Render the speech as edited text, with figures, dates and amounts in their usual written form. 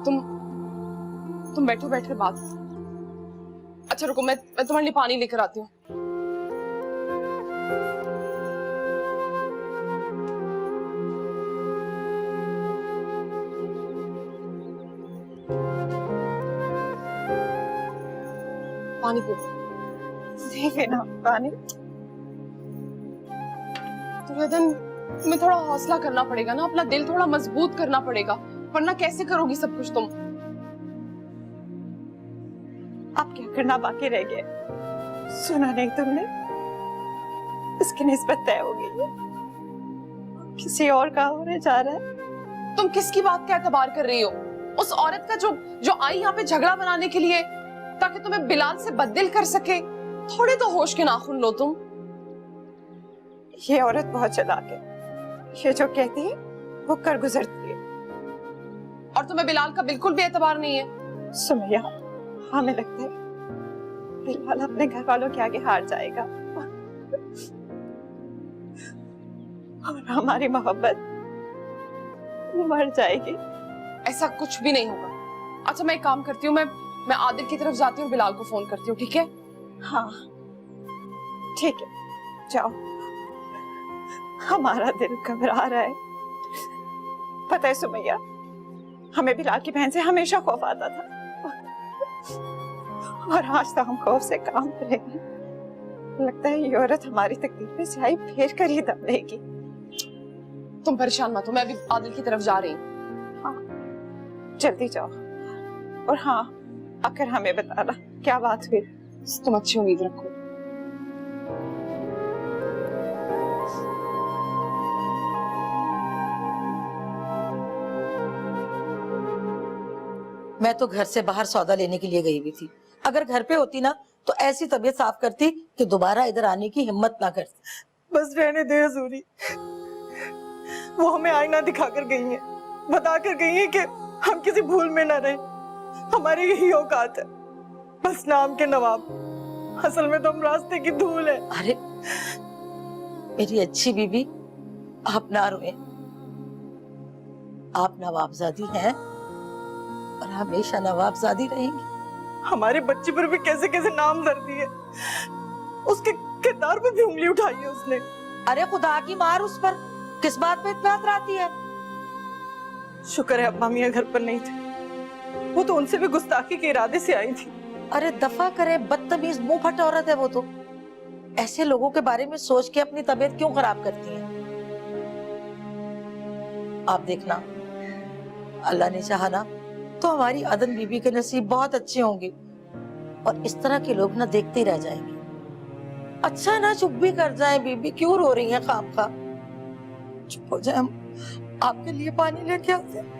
तुम बैठो, बैठ कर बात। अच्छा रुको, मैं तुम्हारे लिए पानी लेकर आती हूँ। पानी पी। देखे ना पानी। तुम्हें थोड़ा हौसला करना पड़ेगा ना, अपना दिल थोड़ा मजबूत करना पड़ेगा, वरना कैसे करोगी सब कुछ तुम। अब क्या करना बाकी रह गया? सुना नहीं तुमने? इसकी निस्बत तय हो गई है, किसी और का होने जा रहा है। तुम किसकी बात का एतबार कर रही हो? उस औरत का जो आई यहाँ पे झगड़ा बनाने के लिए, ताकि तुम्हें बिलाल से बददिल कर सके। थोड़े तो होश के नाखून लो तुम। ये औरत बहुत चालाक है, ये जो कहती है वो कर गुजरती है। और तुम्हें बिलाल का बिल्कुल भी एतबार नहीं है। सुमैया, हमें लगता है बिलाल अपने घर वालों के आगे हार जाएगा और हमारी मोहब्बत मर जाएगी। ऐसा कुछ भी नहीं होगा। अच्छा मैं एक काम करती हूँ, मैं आदिल की तरफ जाती हूँ, बिलाल को फोन करती हूँ, ठीक है? हाँ ठीक है, जाओ। हमारा दिल घबरा रहा है। पता है सुमैया, हमें बिलाल की बहन से हमेशा खौफ आता था, और आज तो हम खौफ से काम करेंगे। लगता है ये औरत हमारी तकदीर पे स्याही फेर कर ही दम लेगी। तुम परेशान मत हो, मैं अभी आदिल की तरफ जा रही हूँ। हाँ जल्दी जाओ, और हाँ आकर हमें बताना क्या बात हुई। तुम अच्छी उम्मीद रखो। मैं तो घर से बाहर सौदा लेने के लिए गई हुई थी। अगर घर पे होती ना तो ऐसी तबीयत साफ करती कि दोबारा इधर आने की हिम्मत ना करती। बस रहने दे हजूरी, वो हमें आईना दिखाकर गई हैं, बताकर गई हैं कि हम किसी भूल में ना रहें। हमारी यही औकात है, बस नाम के नवाब, असल में तो हम रास्ते की धूल है। अरे मेरी अच्छी बीबी, आप ना रोए। आप नवाबजादी हैं और हमेशा नवाबजादी रहेंगी। हमारे बच्चे पर भी कैसे कैसे नाम धर दिए, उसके किरदार पर भी उंगली उठाई है उसने। अरे खुदा की मार उस पर, किस बात पे इतना अतराती है? शुक्र है अब्बा मियां घर पर नहीं थे, वो तो उनसे भी गुस्ताखी के इरादे से आई थी। अरे दफा करे, बदतमीज मुंह फट औरत है वो तो। ऐसे लोगों के बारे में सोच के अपनी तबीयत क्यों खराब करती है? आप देखना, अल्लाह ने चाहा ना तो हमारी अदन बीबी के नसीब बहुत अच्छे होंगे, और इस तरह के लोग ना देखते ही रह जाएंगे। अच्छा ना चुप भी कर जाए बीबी, क्यों रो रही हैं खामखा? चुप हो जाए, हम आपके लिए पानी लेके आते हैं।